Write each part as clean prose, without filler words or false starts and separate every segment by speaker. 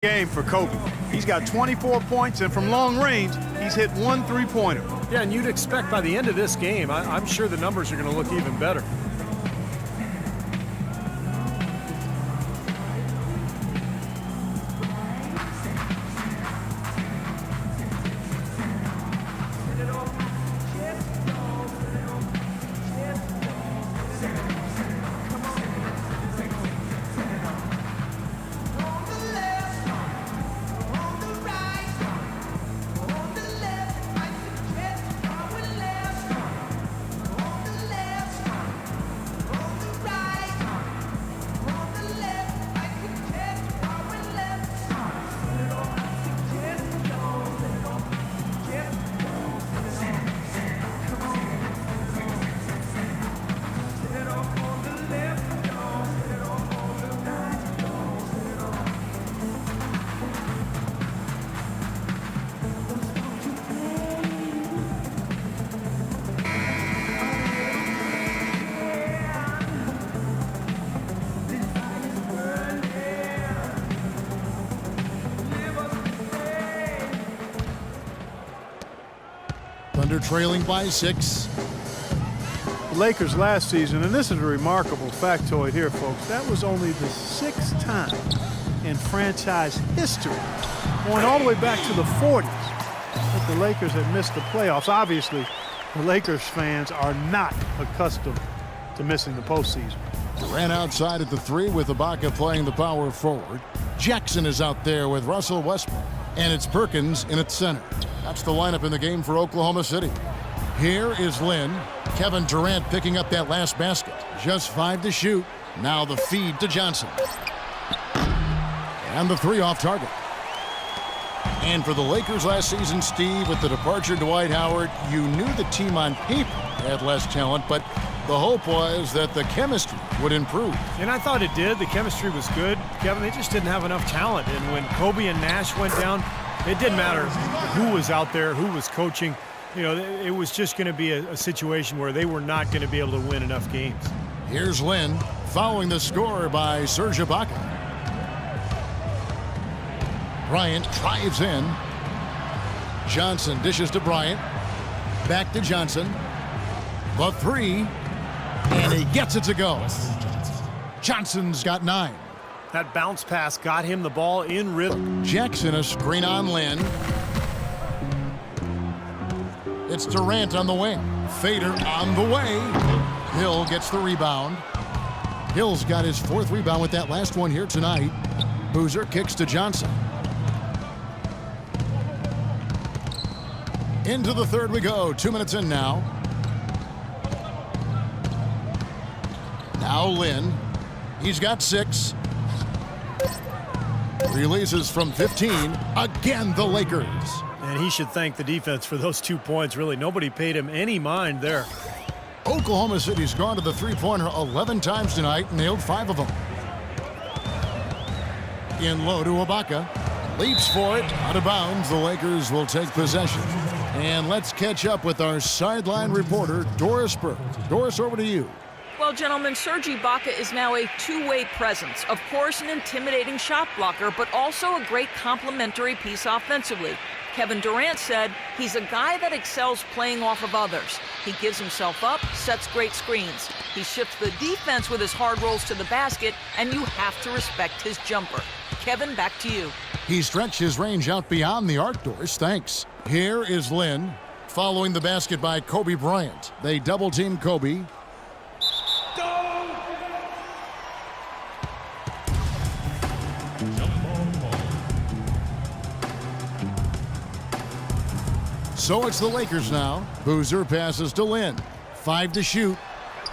Speaker 1: Game for Kobe. He's got 24 points, and from long range, he's hit 1 3-pointer.
Speaker 2: Yeah, and you'd expect by the end of this game, I'm sure the numbers are going to look even better.
Speaker 3: Thunder trailing by 6.
Speaker 1: The Lakers last season, and this is a remarkable factoid here, folks, that was only the 6th time in franchise history, going all the way back to the 40s, that the Lakers had missed the playoffs. Obviously, the Lakers fans are not accustomed to missing the postseason.
Speaker 3: Durant outside at the 3 with Ibaka playing the power forward. Jackson is out there with Russell Westbrook, and it's Perkins in at center. That's the lineup in the game for Oklahoma City. Here is Lynn. Kevin Durant picking up that last basket. Just 5 to shoot. Now the feed to Johnson. And the 3 off target. And for the Lakers last season, Steve, with the departure of Dwight Howard, you knew the team on paper had less talent, but the hope was that the chemistry would improve.
Speaker 2: And I thought it did. The chemistry was good. Kevin, they just didn't have enough talent. And when Kobe and Nash went down, it didn't matter who was out there, who was coaching. You know, it was just going to be a situation where they were not going to be able to win enough games.
Speaker 3: Here's Lynn following the score by Serge Ibaka. Bryant drives in. Johnson dishes to Bryant. Back to Johnson. The 3. And he gets it to go. Johnson's got 9.
Speaker 2: That bounce pass got him the ball in rhythm.
Speaker 3: Jackson a screen on Lynn. It's Durant on the wing. Fader on the way. Hill gets the rebound. Hill's got his 4th rebound with that last one here tonight. Boozer kicks to Johnson. Into the 3rd we go. 2 minutes in now. Now Lynn. He's got 6. Releases from 15. Again, the Lakers.
Speaker 2: And he should thank the defense for those 2 points. Really, nobody paid him any mind there.
Speaker 3: Oklahoma City's gone to the three-pointer 11 times tonight, nailed 5 of them. In low to Ibaka. Leaps for it. Out of bounds. The Lakers will take possession. And let's catch up with our sideline reporter, Doris Burke. Doris, over to you.
Speaker 4: Well, gentlemen, Serge Ibaka is now a two-way presence. Of course, an intimidating shot blocker, but also a great complementary piece offensively. Kevin Durant said he's a guy that excels playing off of others. He gives himself up, sets great screens. He shifts the defense with his hard rolls to the basket, and you have to respect his jumper. Kevin, back to you.
Speaker 3: He stretched his range out beyond the arc, Doris. Thanks. Here is Lynn, following the basket by Kobe Bryant. They double-team Kobe. So it's the Lakers now. Boozer passes to Lynn. 5 to shoot.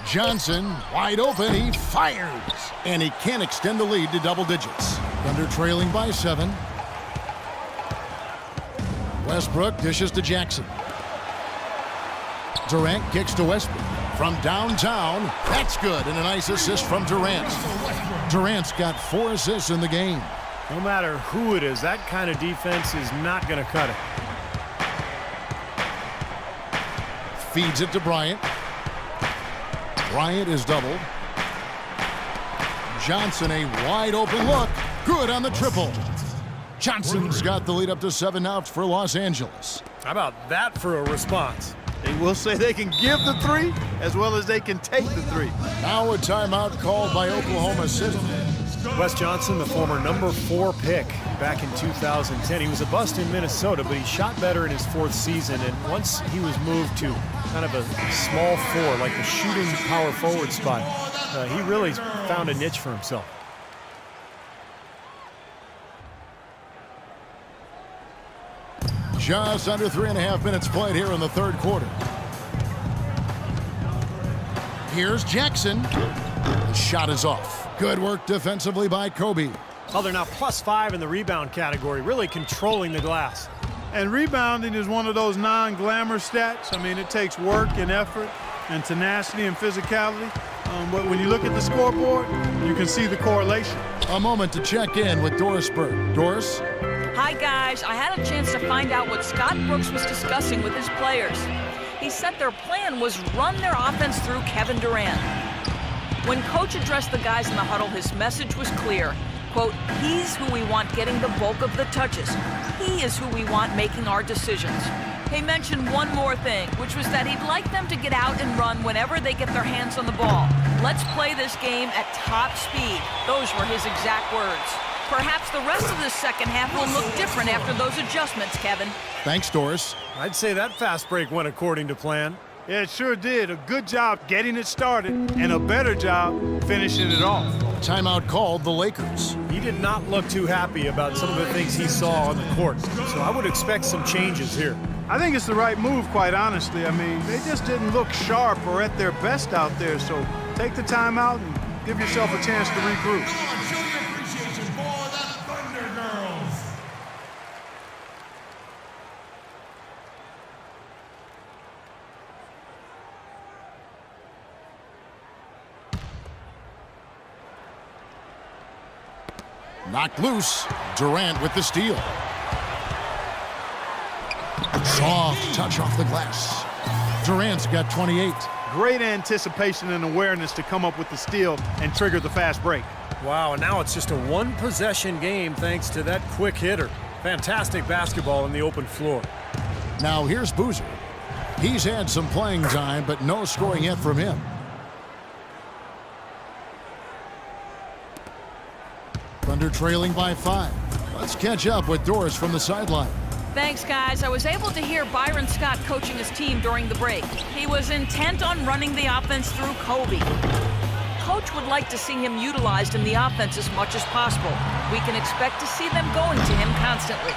Speaker 3: Johnson wide open. He fires. And he can't extend the lead to double digits. Thunder trailing by 7. Westbrook dishes to Jackson. Durant kicks to Westbrook. From downtown, that's good. And a nice assist from Durant. Durant's got 4 assists in the game.
Speaker 2: No matter who it is, that kind of defense is not going to cut it.
Speaker 3: Feeds it to Bryant. Bryant is doubled. Johnson, a wide open look. Good on the triple. Johnson's got the lead up to 7 outs for Los Angeles.
Speaker 2: How about that for a response?
Speaker 1: They will say they can give the 3 as well as they can take the 3.
Speaker 3: Now a timeout called by Oklahoma City.
Speaker 2: Wes Johnson, the former number 4 pick back in 2010. He was a bust in Minnesota, but he shot better in his 4th season. And once he was moved to kind of a small 4, like a shooting power forward spot, he really found a niche for himself.
Speaker 3: Just under 3.5 minutes played here in the 3rd quarter. Here's Jackson. The shot is off. Good work defensively by Kobe.
Speaker 2: Oh, they're now +5 in the rebound category, really controlling the glass.
Speaker 1: And rebounding is one of those non-glamour stats. I mean, it takes work and effort and tenacity and physicality. But when you look at the scoreboard, you can see the correlation.
Speaker 3: A moment to check in with Doris Burke. Doris?
Speaker 4: Hi, guys. I had a chance to find out what Scott Brooks was discussing with his players. He said their plan was run their offense through Kevin Durant. When Coach addressed the guys in the huddle, his message was clear. Quote, he's who we want getting the bulk of the touches. He is who we want making our decisions. He mentioned one more thing, which was that he'd like them to get out and run whenever they get their hands on the ball. Let's play this game at top speed. Those were his exact words. Perhaps the rest of the second half will look different after those adjustments, Kevin.
Speaker 3: Thanks, Doris.
Speaker 2: I'd say that fast break went according to plan.
Speaker 1: Yeah, it sure did. A good job getting it started and a better job finishing it off.
Speaker 3: Timeout called the Lakers.
Speaker 2: He did not look too happy about some of the things he saw on the court, so I would expect some changes here.
Speaker 1: I think it's the right move, quite honestly. I mean, they just didn't look sharp or at their best out there, so take the timeout and give yourself a chance to regroup.
Speaker 3: Knocked loose. Durant with the steal. Soft touch off the glass. Durant's got 28.
Speaker 1: Great anticipation and awareness to come up with the steal and trigger the fast break.
Speaker 2: Wow, and now it's just a one-possession game thanks to that quick hitter. Fantastic basketball in the open floor.
Speaker 3: Now here's Boozer. He's had some playing time, but no scoring yet from him. Thunder trailing by 5. Let's catch up with Doris from the sideline.
Speaker 4: Thanks, guys. I was able to hear Byron Scott coaching his team during the break. He was intent on running the offense through Kobe. Coach would like to see him utilized in the offense as much as possible. We can expect to see them going to him constantly.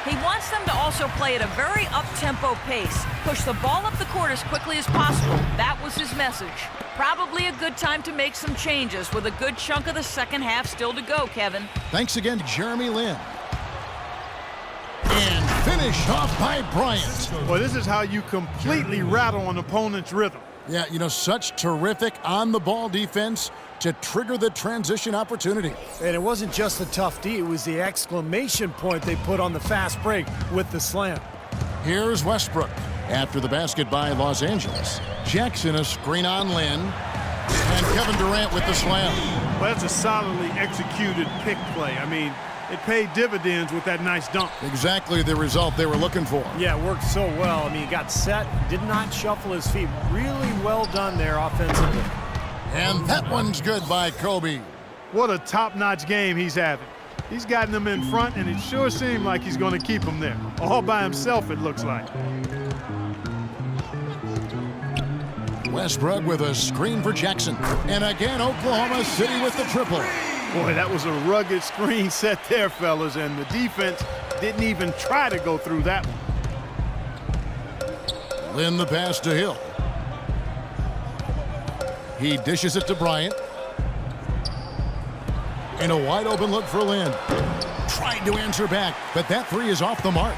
Speaker 4: He wants them to also play at a very up-tempo pace, push the ball up the court as quickly as possible. That was his message. Probably a good time to make some changes with a good chunk of the second half still to go, Kevin.
Speaker 3: Thanks again to Jeremy Lin. And finished off by Bryant.
Speaker 1: Well, this is how you completely rattle an opponent's rhythm.
Speaker 3: Yeah, you know, such terrific on-the-ball defense to trigger the transition opportunity.
Speaker 2: And it wasn't just the tough D, it was the exclamation point they put on the fast break with the slam.
Speaker 3: Here's Westbrook. After the basket by Los Angeles. Jackson a screen on Lin. And Kevin Durant with the slam.
Speaker 1: Well, that's a solidly executed pick play. I mean, it paid dividends with that nice dunk.
Speaker 3: Exactly the result they were looking for.
Speaker 2: Yeah, it worked so well. I mean, he got set, did not shuffle his feet. Really well done there offensively.
Speaker 3: And that one's good by Kobe.
Speaker 1: What a top-notch game he's having. He's gotten them in front, and it sure seemed like he's going to keep them there. All by himself, it looks like.
Speaker 3: Westbrook with a screen for Jackson. And again, Oklahoma City with the triple.
Speaker 1: Boy, that was a rugged screen set there, fellas, and the defense didn't even try to go through that one.
Speaker 3: Lin the pass to Hill. He dishes it to Bryant. And a wide open look for Lin. Tried to answer back, but that three is off the mark.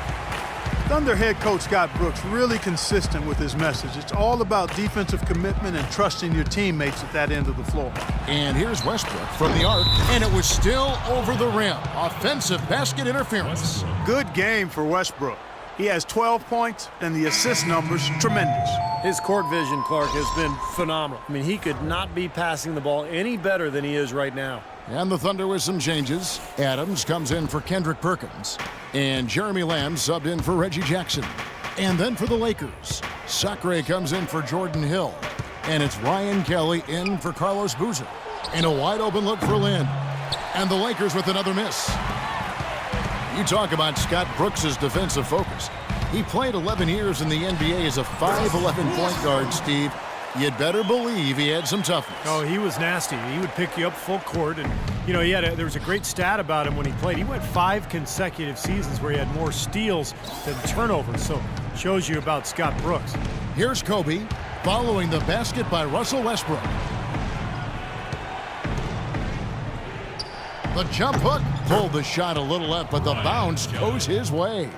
Speaker 1: Thunder head coach Scott Brooks really consistent with his message. It's all about defensive commitment and trusting your teammates at that end of the floor.
Speaker 3: And here's Westbrook from the arc, and it was still over the rim. Offensive basket interference.
Speaker 1: Good game for Westbrook. He has 12 points, and the assist numbers tremendous.
Speaker 2: His court vision, Clark, has been phenomenal. I mean, he could not be passing the ball any better than he is right now.
Speaker 3: And the Thunder with some changes. Adams comes in for Kendrick Perkins. And Jeremy Lamb subbed in for Reggie Jackson. And then for the Lakers, Sacre comes in for Jordan Hill. And it's Ryan Kelly in for Carlos Boozer. And a wide open look for Lynn. And the Lakers with another miss. You talk about Scott Brooks' defensive focus. He played 11 years in the NBA as a 5'11" point guard, Steve. You'd better believe he had some toughness.
Speaker 2: Oh, he was nasty. He would pick you up full court. And, you know, there was a great stat about him when he played. He went 5 consecutive seasons where he had more steals than turnovers. So, shows you about Scott Brooks.
Speaker 3: Here's Kobe following the basket by Russell Westbrook. The jump hook pulled the shot a little left, but the bounce goes his way.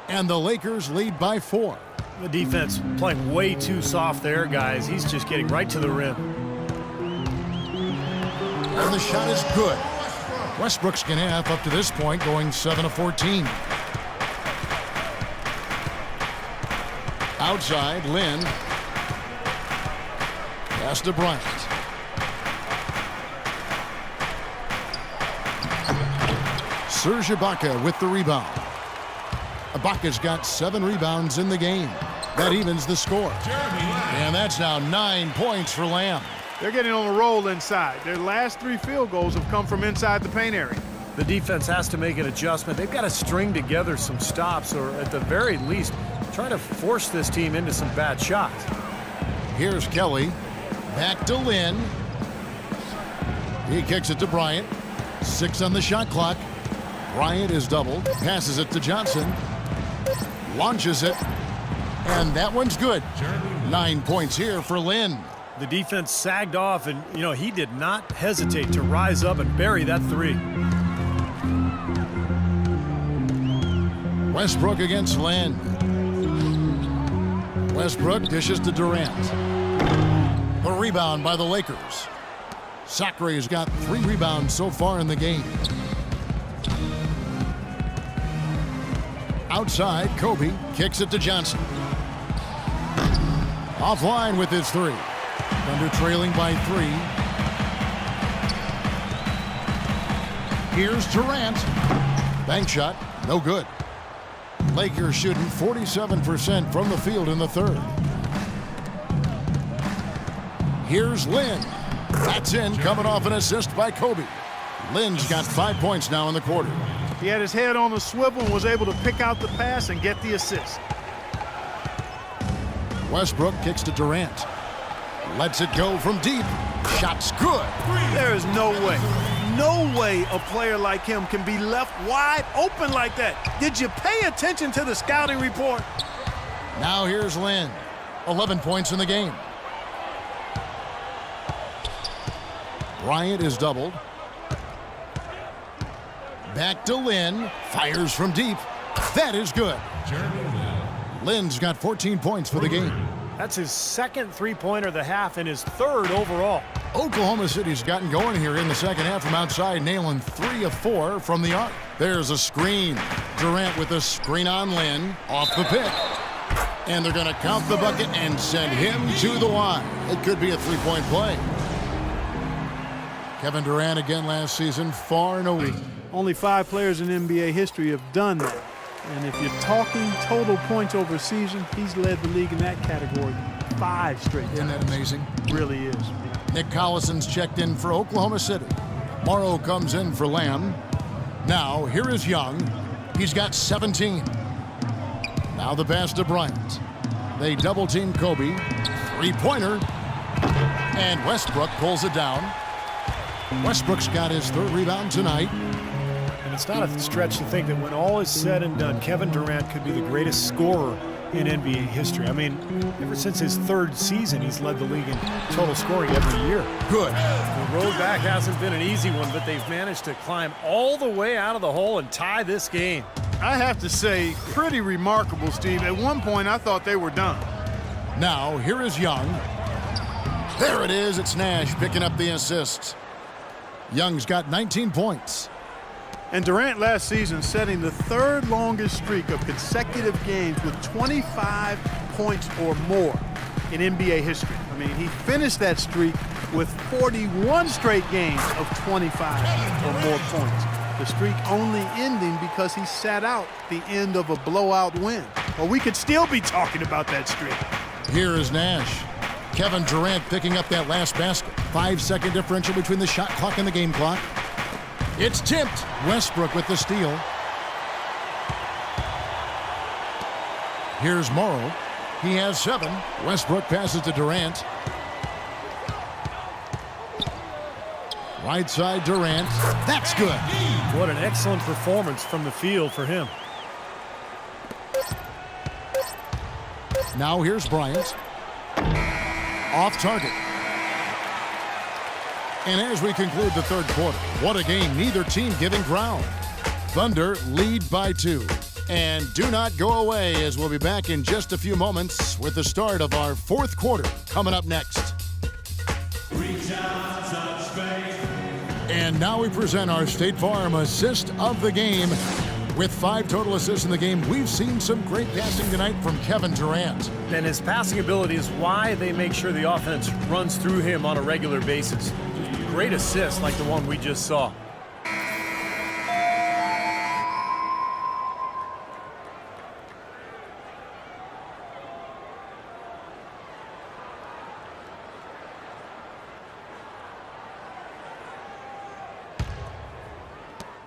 Speaker 3: And the Lakers lead by 4.
Speaker 2: The defense playing way too soft there, guys. He's just getting right to the rim.
Speaker 3: And the shot is good. Westbrook's going to have up to this point going 7 of 14. Outside, Lynn. Pass to Bryant. Serge Ibaka with the rebound. Ibaka's got 7 rebounds in the game. That evens the score. And that's now 9 points for Lamb.
Speaker 1: They're getting on a roll inside. Their last 3 field goals have come from inside the paint area.
Speaker 2: The defense has to make an adjustment. They've got to string together some stops, or at the very least, try to force this team into some bad shots.
Speaker 3: Here's Kelly. Back to Lynn. He kicks it to Bryant. 6 on the shot clock. Bryant is doubled. Passes it to Johnson. Launches it. And that one's good. 9 points here for Lynn.
Speaker 2: The defense sagged off, and, you know, he did not hesitate to rise up and bury that 3.
Speaker 3: Westbrook against Lynn. Westbrook dishes to Durant. The rebound by the Lakers. Sacre's got 3 rebounds so far in the game. Outside, Kobe kicks it to Johnson. Offline with his 3. Thunder trailing by 3. Here's Durant. Bank shot, no good. Lakers shooting 47% from the field in the 3rd. Here's Lynn. That's in, coming off an assist by Kobe. Lynn's got 5 points now in the quarter.
Speaker 1: He had his head on the swivel and was able to pick out the pass and get the assist.
Speaker 3: Westbrook kicks to Durant. Lets it go from deep. Shot's good.
Speaker 1: There is no way a player like him can be left wide open like that. Did you pay attention to the scouting report?
Speaker 3: Now here's Lynn. 11 points in the game. Bryant is doubled. Back to Lynn. Fires from deep. That is good. Lynn's got 14 points for the game.
Speaker 2: That's his 2nd 3-pointer of the half and his 3rd overall.
Speaker 3: Oklahoma City's gotten going here in the second half from outside, nailing 3 of 4 from the arc. There's a screen. Durant with a screen on Lynn. Off the pick. And they're going to count the bucket and send him to the line. It could be a 3-point play. Kevin Durant again last season, far and away.
Speaker 1: Only 5 players in NBA history have done that. And if you're talking total points over a season, he's led the league in that category 5 straight times.
Speaker 3: Isn't that amazing?
Speaker 1: Really is.
Speaker 3: Nick Collison's checked in for Oklahoma City. Morrow comes in for Lamb. Now, here is Young. He's got 17. Now the pass to Bryant. They double-team Kobe. 3-pointer. And Westbrook pulls it down. Westbrook's got his 3rd rebound tonight.
Speaker 2: And it's not a stretch to think that when all is said and done, Kevin Durant could be the greatest scorer in NBA history. I mean, ever since his 3rd season, he's led the league in total scoring every year.
Speaker 3: Good.
Speaker 2: The road back hasn't been an easy one, but they've managed to climb all the way out of the hole and tie this game.
Speaker 1: I have to say, pretty remarkable, Steve. At one point, I thought they were done.
Speaker 3: Now, here is Young. There it is. It's Nash picking up the assist. Young's got 19 points.
Speaker 1: And Durant last season setting the 3rd longest streak of consecutive games with 25 points or more in NBA history. I mean, he finished that streak with 41 straight games of 25 or more points. The streak only ending because he sat out the end of a blowout win. Or we could still be talking about that streak.
Speaker 3: Here is Nash. Kevin Durant picking up that last basket. 5-second differential between the shot clock and the game clock. It's tipped. Westbrook with the steal. Here's Morrow. He has 7. Westbrook passes to Durant. Right side Durant. That's good.
Speaker 2: What an excellent performance from the field for him.
Speaker 3: Now here's Bryant. Off target. And as we conclude the third quarter, what a game, neither team giving ground. Thunder lead by 2. And do not go away, as we'll be back in just a few moments with the start of our fourth quarter coming up next. And now we present our State Farm assist of the game. With 5 total assists in the game, we've seen some great passing tonight from Kevin Durant.
Speaker 2: And his passing ability is why they make sure the offense runs through him on a regular basis. Great assists like the one we just saw.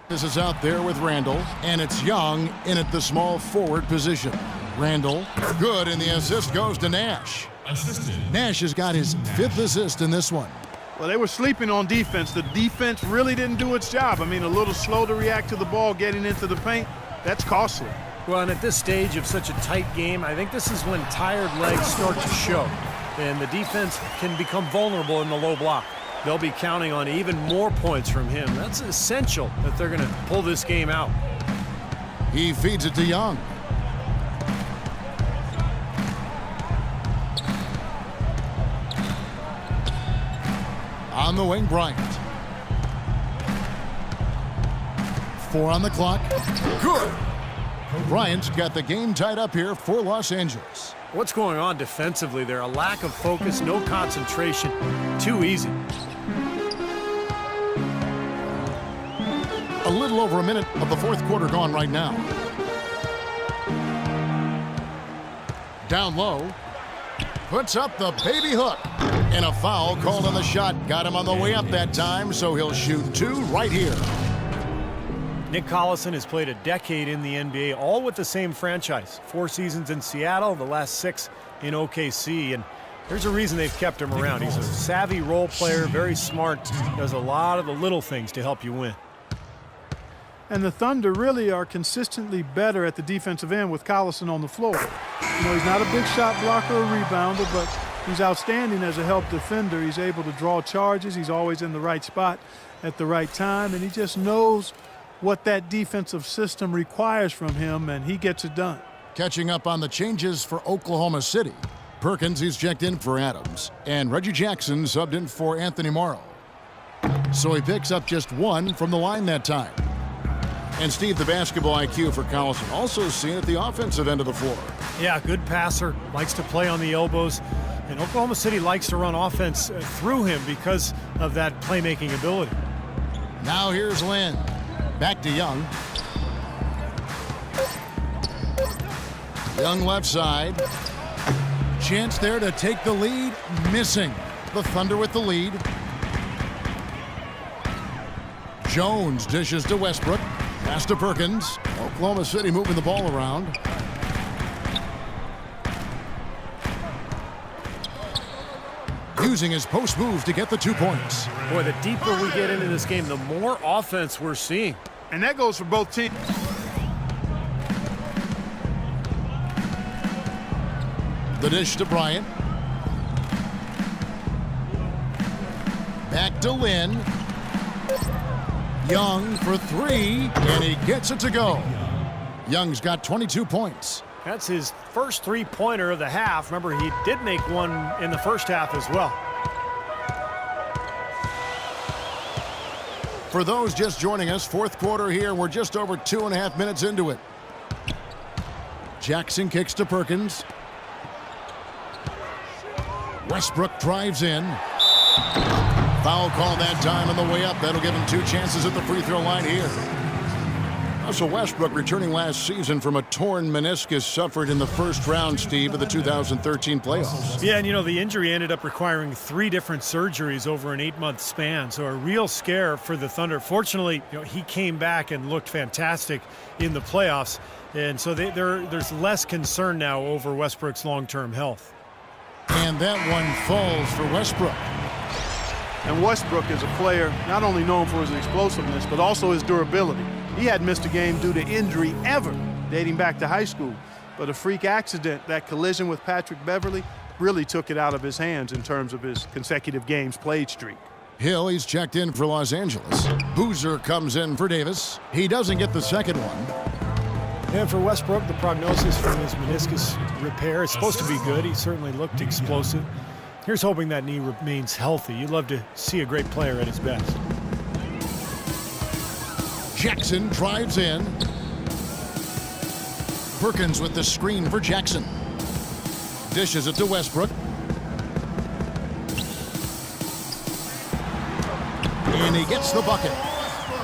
Speaker 3: This is out there with Randall, and it's Young in at the small forward position. Randall, good, and the assist goes to Nash. Nash has got his 5th assist in this one.
Speaker 1: Well, they were sleeping on defense. The defense really didn't do its job. I mean, a little slow to react to the ball getting into the paint. That's costly.
Speaker 2: Well, and at this stage of such a tight game, I think this is when tired legs start to show. And the defense can become vulnerable in the low block. They'll be counting on even more points from him. That's essential that they're going to pull this game out.
Speaker 3: He feeds it to Young. On the wing, Bryant. 4 on the clock. Good. Bryant's got the game tied up here for Los Angeles.
Speaker 2: What's going on defensively there? A lack of focus, no concentration. Too easy.
Speaker 3: A little over a minute of the fourth quarter gone right now. Down low. Puts up the baby hook. And a foul called on the shot. Got him on the way up that time, so he'll shoot 2 right here.
Speaker 2: Nick Collison has played a decade in the NBA, all with the same franchise. 4 seasons in Seattle, the last 6 in OKC. And there's a reason they've kept him around. He's a savvy role player, very smart, does a lot of the little things to help you win.
Speaker 1: And the Thunder really are consistently better at the defensive end with Collison on the floor. You know, he's not a big shot blocker or rebounder, but he's outstanding as a help defender. He's able to draw charges. He's always in the right spot at the right time, and he just knows what that defensive system requires from him, and he gets it done.
Speaker 3: Catching up on the changes for Oklahoma City. Perkins, he's checked in for Adams, and Reggie Jackson subbed in for Anthony Morrow. So he picks up just 1 from the line that time. And Steve, the basketball IQ for Collison also seen at the offensive end of the floor.
Speaker 2: Yeah, good passer, likes to play on the elbows. And Oklahoma City likes to run offense through him because of that playmaking ability.
Speaker 3: Now here's Lynn. Back to Young. Young left side. Chance there to take the lead. Missing. The Thunder with the lead. Jones dishes to Westbrook. Pass to Perkins. Oklahoma City moving the ball around. Using his post move to get the 2 points.
Speaker 2: Boy, the deeper we get into this game, the more offense we're seeing.
Speaker 1: And that goes for both teams.
Speaker 3: The dish to Bryant. Back to Lynn. Young for 3, and he gets it to go. Young's got 22 points.
Speaker 2: That's his first 3-pointer of the half. Remember, he did make one in the first half as well.
Speaker 3: For those just joining us, fourth quarter here. We're just over 2.5 minutes into it. Jackson kicks to Perkins. Westbrook drives in. Foul call that time on the way up. That'll give him 2 chances at the free throw line here. Russell Westbrook returning last season from a torn meniscus suffered in the first round, Steve, of the 2013 playoffs.
Speaker 2: Yeah, and the injury ended up requiring 3 different surgeries over an 8-month span, so a real scare for the Thunder. Fortunately, he came back and looked fantastic in the playoffs, and so there's less concern now over Westbrook's long-term health.
Speaker 3: And that one falls for Westbrook.
Speaker 1: And Westbrook is a player not only known for his explosiveness, but also his durability. He hadn't missed a game due to injury ever, dating back to high school. But a freak accident, that collision with Patrick Beverley, really took it out of his hands in terms of his consecutive games played streak.
Speaker 3: Hill, he's checked in for Los Angeles. Boozer comes in for Davis. He doesn't get the second one.
Speaker 2: And for Westbrook, the prognosis from his meniscus repair is supposed to be good. He certainly looked explosive. Here's hoping that knee remains healthy. You'd love to see a great player at his best.
Speaker 3: Jackson drives in. Perkins with the screen for Jackson. Dishes it to Westbrook. And he gets the bucket.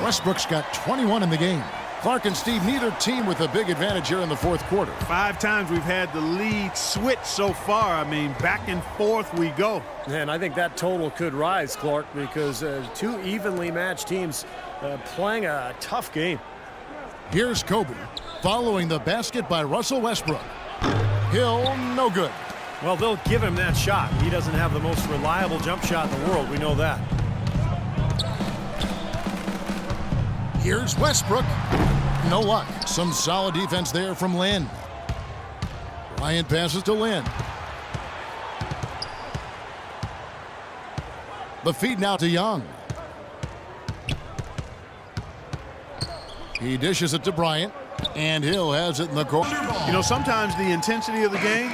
Speaker 3: Westbrook's got 21 in the game. Clark and Steve, neither team with a big advantage here in the fourth quarter.
Speaker 1: 5 times we've had the lead switch so far. I mean, back and forth we go.
Speaker 2: And I think that total could rise, Clark, because 2 evenly matched teams playing a tough game.
Speaker 3: Here's Kobe, following the basket by Russell Westbrook. Hill, no good.
Speaker 2: Well, they'll give him that shot. He doesn't have the most reliable jump shot in the world. We know that.
Speaker 3: Here's Westbrook. No luck. Some solid defense there from Lynn. Bryant passes to Lynn. The feed now to Young. He dishes it to Bryant, and Hill has it in the corner.
Speaker 1: Sometimes the intensity of the game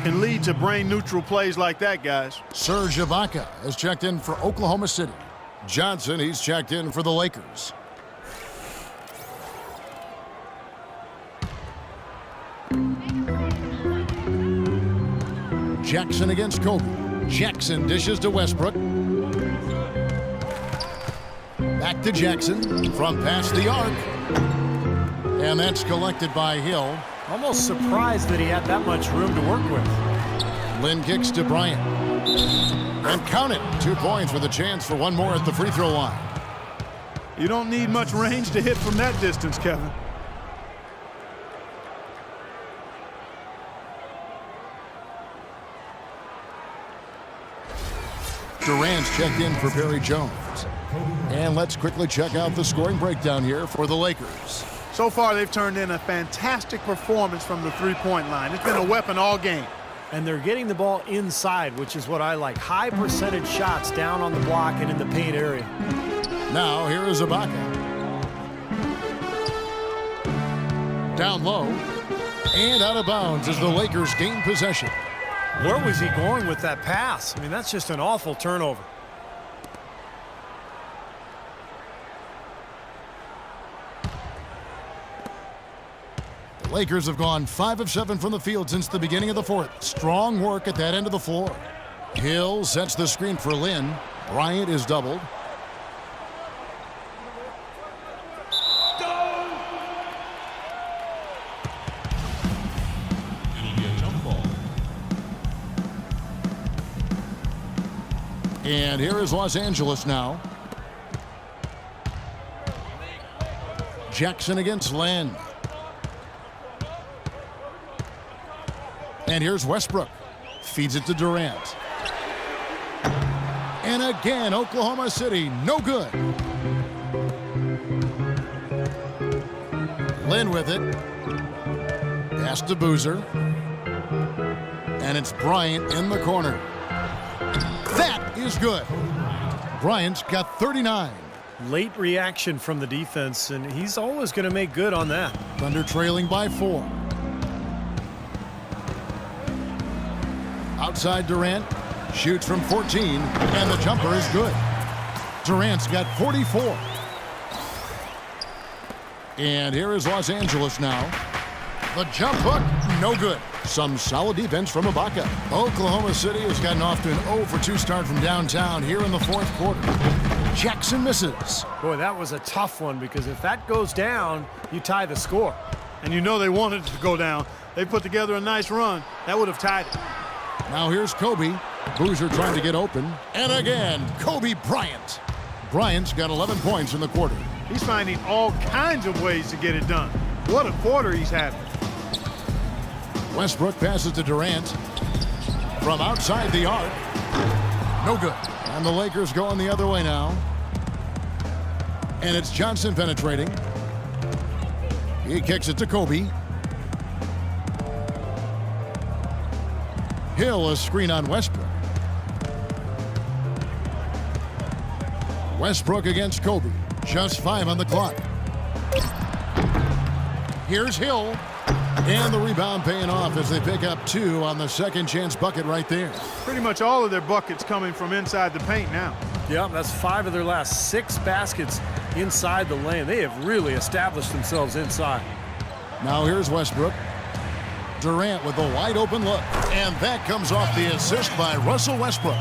Speaker 1: can lead to brain-neutral plays like that, guys.
Speaker 3: Serge Ibaka has checked in for Oklahoma City. Johnson, he's checked in for the Lakers. Jackson against Kobe. Jackson dishes to Westbrook. Back to Jackson from past the arc. And that's collected by Hill.
Speaker 2: Almost surprised that he had that much room to work with.
Speaker 3: Lynn kicks to Bryant. And count it. 2 points with a chance for one more at the free throw line.
Speaker 1: You don't need much range to hit from that distance, Kevin.
Speaker 3: Durant's checked in for Perry Jones. And let's quickly check out the scoring breakdown here for the Lakers.
Speaker 1: So far, they've turned in a fantastic performance from the three-point line. It's been a weapon all game.
Speaker 2: And they're getting the ball inside, which is what I like. High percentage shots down on the block and in the paint area.
Speaker 3: Now, here is Ibaka. Down low. And out of bounds as the Lakers gain possession.
Speaker 2: Where was he going with that pass? I mean, that's just an awful turnover.
Speaker 3: The Lakers have gone 5 of 7 from the field since the beginning of the fourth. Strong work at that end of the floor. Hill sets the screen for Lynn. Bryant is doubled. And here is Los Angeles now. Jackson against Lynn. And here's Westbrook. Feeds it to Durant. And again, Oklahoma City, no good. Lynn with it. Pass to Boozer. And it's Bryant in the corner. That is good. Bryant's got 39.
Speaker 2: Late reaction from the defense, and he's always going to make good on that.
Speaker 3: Thunder trailing by 4. Outside Durant. Shoots from 14, and the jumper is good. Durant's got 44. And here is Los Angeles now. The jump hook, no good. Some solid defense from Ibaka. Oklahoma City has gotten off to an 0-for-2 start from downtown here in the fourth quarter. Jackson misses.
Speaker 2: Boy, that was a tough one because if that goes down, you tie the score.
Speaker 1: And you know they wanted it to go down. They put together a nice run. That would have tied it.
Speaker 3: Now here's Kobe. Boozer trying to get open. And again, Kobe Bryant. Bryant's got 11 points in the quarter.
Speaker 1: He's finding all kinds of ways to get it done. What a quarter he's having.
Speaker 3: Westbrook passes to Durant. From outside the arc. No good. And the Lakers going the other way now. And it's Johnson penetrating. He kicks it to Kobe. Hill, a screen on Westbrook. Westbrook against Kobe. Just 5 on the clock. Here's Hill. And the rebound paying off as they pick up 2 on the second chance bucket right there.
Speaker 1: Pretty much all of their buckets coming from inside the paint now.
Speaker 2: Yeah, that's 5 of their last 6 baskets inside the lane. They have really established themselves inside.
Speaker 3: Now here's Westbrook. Durant with a wide open look. And that comes off the assist by Russell Westbrook.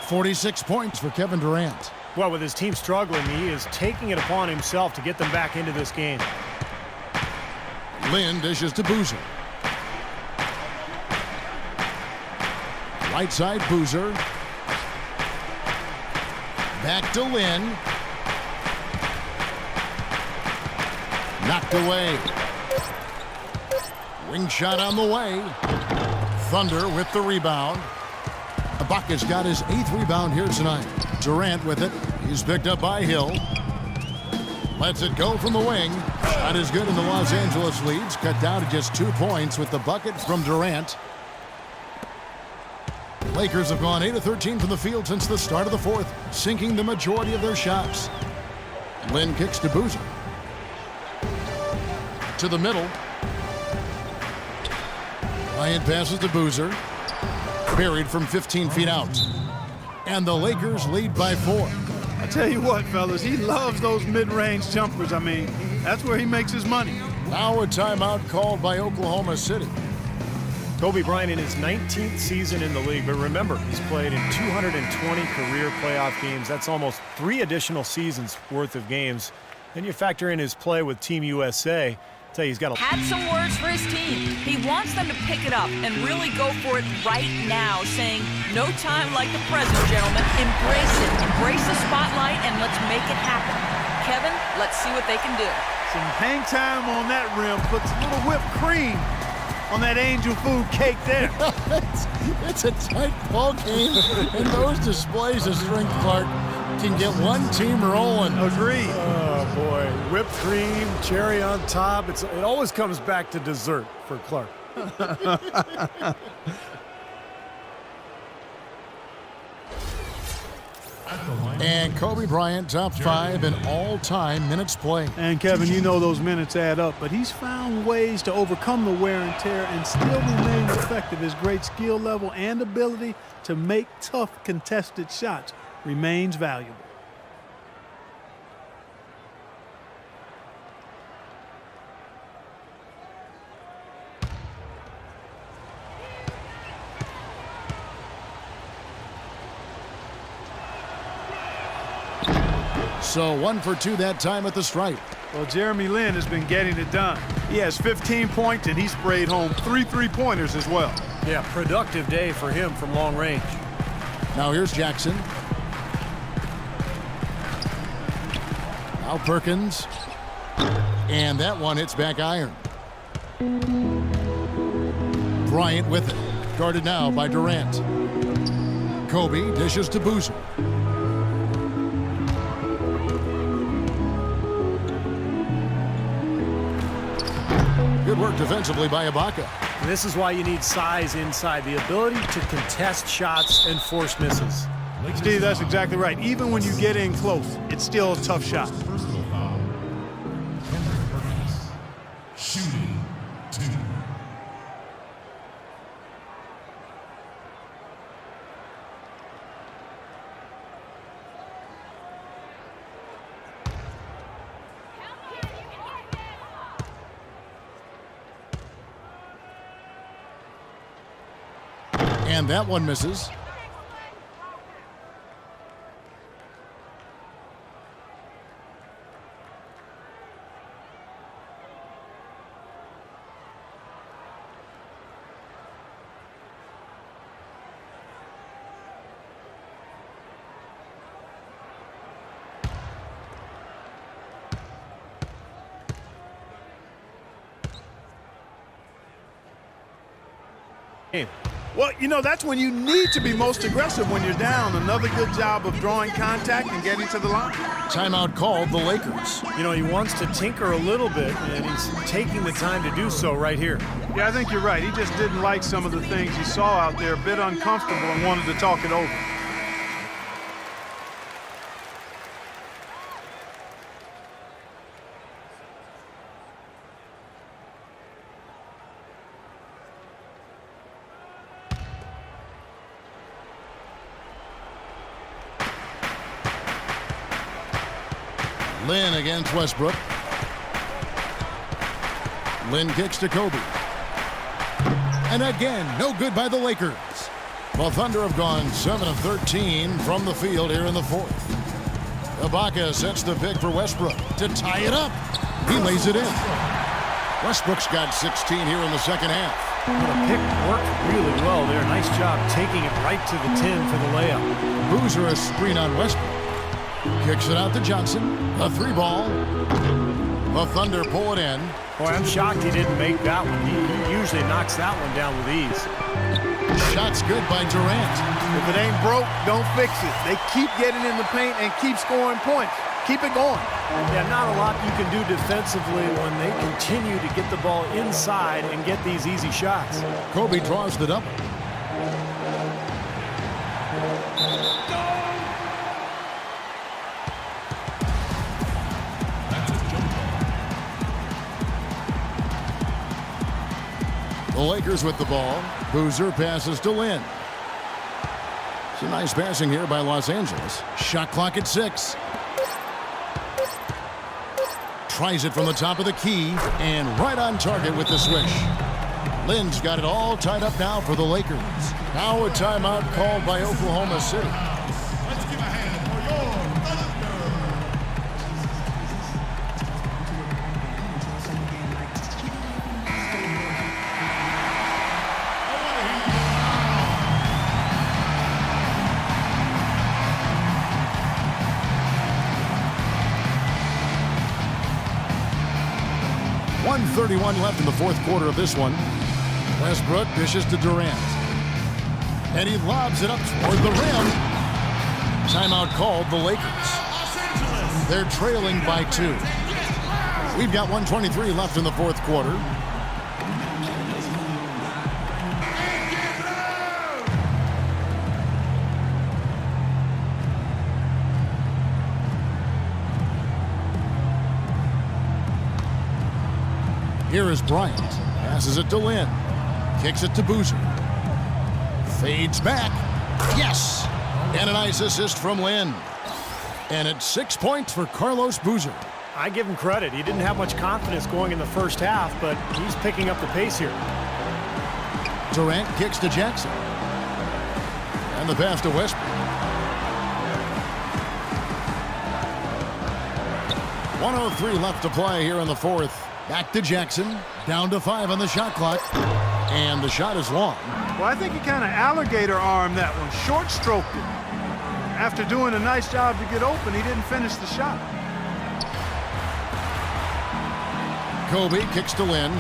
Speaker 3: 46 points for Kevin Durant.
Speaker 2: Well, with his team struggling, he is taking it upon himself to get them back into this game.
Speaker 3: Lynn dishes to Boozer. Right side Boozer. Back to Lynn. Knocked away. Wing shot on the way. Thunder with the rebound. Ibaka's got his 8th rebound here tonight. Durant with it. He's picked up by Hill. Lets it go from the wing. Shot is good, and the Los Angeles leads cut down to just 2 points with the bucket from Durant. Lakers have gone 8 of 13 from the field since the start of the fourth, sinking the majority of their shots. Lynn kicks to Boozer. To the middle. Bryant passes to Boozer. Buried from 15 feet out. And the Lakers lead by 4.
Speaker 1: I tell you what, fellas, he loves those mid-range jumpers. I mean, that's where he makes his money.
Speaker 3: Now a timeout called by Oklahoma City.
Speaker 2: Kobe Bryant in his 19th season in the league, but remember, he's played in 220 career playoff games. That's almost 3 additional seasons worth of games. Then you factor in his play with Team USA. I'll tell you, he's got a...
Speaker 4: Had some words for his team. He wants them to pick it up and really go for it right now, saying, no time like the present, gentlemen. Embrace it. Embrace the spotlight, and let's make it happen. Kevin, let's see what they can do.
Speaker 1: Some hang time on that rim. Puts a little whipped cream on that angel food cake there.
Speaker 3: it's a tight ball game, and those displays of strength, Clark, can get one team rolling.
Speaker 1: Agreed.
Speaker 2: Oh, boy. Whipped cream, cherry on top. It always comes back to dessert for Clark.
Speaker 3: And Kobe Bryant, top 5 in all-time minutes played.
Speaker 1: And Kevin, you know those minutes add up, but he's found ways to overcome the wear and tear and still remain effective. His great skill level and ability to make tough contested shots remains valuable.
Speaker 3: So 1 for 2 that time at the stripe.
Speaker 1: Well, Jeremy Lin has been getting it done. He has 15 points, and he sprayed home 3 3-pointers as well.
Speaker 2: Yeah, productive day for him from long range.
Speaker 3: Now here's Jackson. Now Perkins. And that one hits back iron. Bryant with it. Guarded now by Durant. Kobe dishes to Boozer. Good work defensively by Ibaka.
Speaker 2: This is why you need size inside, the ability to contest shots and force misses.
Speaker 1: Steve, that's exactly right. Even when you get in close, it's still a tough shot.
Speaker 5: Shooting 2.
Speaker 3: And that one misses.
Speaker 1: Well, you know, that's when you need to be most aggressive when you're down. Another good job of drawing contact and getting to the line.
Speaker 3: Timeout called the Lakers.
Speaker 2: You know, he wants to tinker a little bit, and he's taking the time to do so right here.
Speaker 1: Yeah, I think you're right. He just didn't like some of the things he saw out there, a bit uncomfortable, and wanted to talk it over.
Speaker 3: Lynn against Westbrook. Lynn kicks to Kobe. And again, no good by the Lakers. The Thunder have gone 7 of 13 from the field here in the fourth. Ibaka sets the pick for Westbrook to tie it up. He lays it in. Westbrook's got 16 here in the second half.
Speaker 2: The pick worked really well there. Nice job taking it right to the 10 for the layup.
Speaker 3: Boozer a screen on Westbrook. Kicks it out to Johnson. A three ball. The Thunder pull it in.
Speaker 2: Boy, I'm shocked he didn't make that one. He usually knocks that one down with ease.
Speaker 3: Shot's good by Durant.
Speaker 1: If it ain't broke, don't fix it. They keep getting in the paint and keep scoring points. Keep it going.
Speaker 2: Yeah, not a lot you can do defensively when they continue to get the ball inside and get these easy shots.
Speaker 3: Kobe draws the double. The Lakers with the ball. Boozer passes to Lynn. Some nice passing here by Los Angeles. Shot clock at 6. Tries it from the top of the key and right on target with the swish. Lynn's got it all tied up now for the Lakers. Now a timeout called by Oklahoma City.
Speaker 5: Let's give a hand for your Thunder.
Speaker 3: .131 left in the fourth quarter of this one. Westbrook dishes to Durant. And he lobs it up toward the rim. Timeout called the Lakers. They're trailing by 2. We've got 1:23 left in the fourth quarter. Here is Bryant. Passes it to Lynn. Kicks it to Boozer. Fades back. Yes! And a nice assist from Lynn. And it's 6 points for Carlos Boozer.
Speaker 2: I give him credit. He didn't have much confidence going in the first half, but he's picking up the pace here.
Speaker 3: Durant kicks to Jackson. And the pass to Westbrook. 1:03 left to play here in the fourth. Back to Jackson. Down to 5 on the shot clock. And the shot is long.
Speaker 1: Well, I think he kind of alligator armed that one, short stroked it. After doing a nice job to get open, he didn't finish the shot.
Speaker 3: Kobe kicks to Lynn.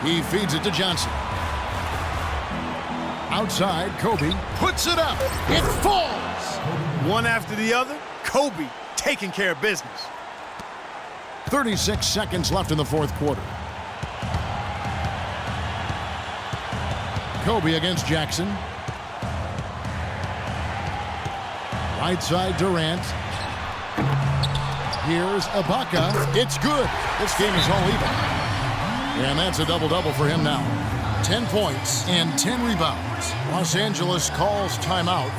Speaker 3: He feeds it to Johnson. Outside, Kobe puts it up. It falls.
Speaker 1: One after the other, Kobe taking care of business.
Speaker 3: 36 seconds left in the fourth quarter. Kobe against Jackson. Right side, Durant. Here's Ibaka. It's good. This game is all even. And that's a double-double for him now. 10 points and 10 rebounds. Los Angeles calls timeout.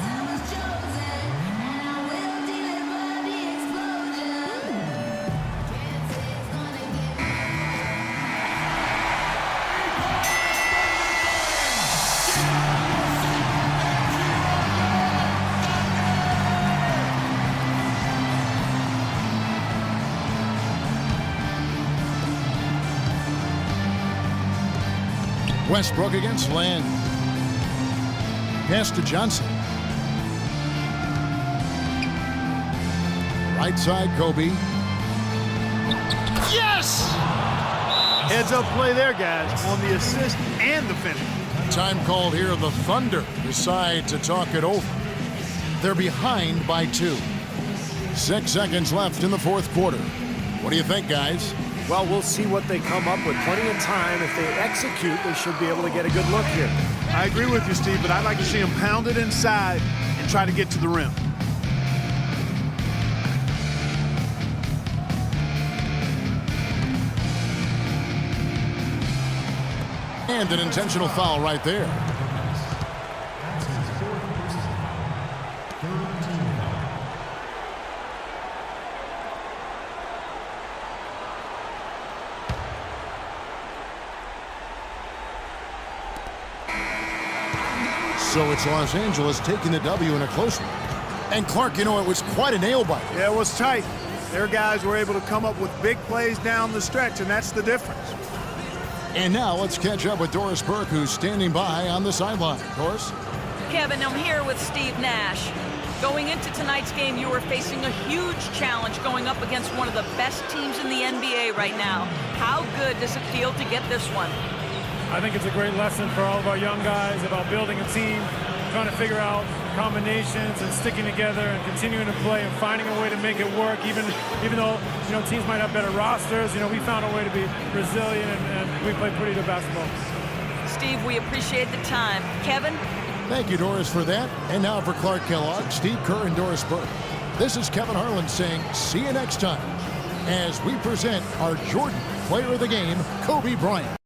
Speaker 3: Westbrook against Len. Pass to Johnson. Right side, Kobe. Yes!
Speaker 1: Heads up play there, guys, on the assist and the finish.
Speaker 3: Time called here. The Thunder decide to talk it over. They're behind by 2. 6 seconds left in the fourth quarter. What do you think, guys?
Speaker 6: Well, we'll see what they come up with. Plenty of time. If they execute, they should be able to get a good look here.
Speaker 1: I agree with you, Steve, but I'd like to see him pound it inside and try to get to the rim.
Speaker 3: And an intentional foul right there. So it's Los Angeles taking the W in a close one. And Clark, you know, it was quite a nail-biter.
Speaker 1: Yeah, it was tight. Their guys were able to come up with big plays down the stretch, and that's the difference.
Speaker 3: And now let's catch up with Doris Burke, who's standing by on the sideline. Doris?
Speaker 4: Kevin, I'm here with Steve Nash. Going into tonight's game, you were facing a huge challenge going up against one of the best teams in the NBA right now. How good does it feel to get this one?
Speaker 7: I think it's a great lesson for all of our young guys about building a team, trying to figure out combinations and sticking together and continuing to play and finding a way to make it work. Even though, you know, teams might have better rosters, you know, we found a way to be resilient and we played pretty good basketball.
Speaker 4: Steve, we appreciate the time. Kevin?
Speaker 3: Thank you, Doris, for that. And now for Clark Kellogg, Steve Kerr, and Doris Burke. This is Kevin Harlan saying see you next time as we present our Jordan Player of the Game, Kobe Bryant.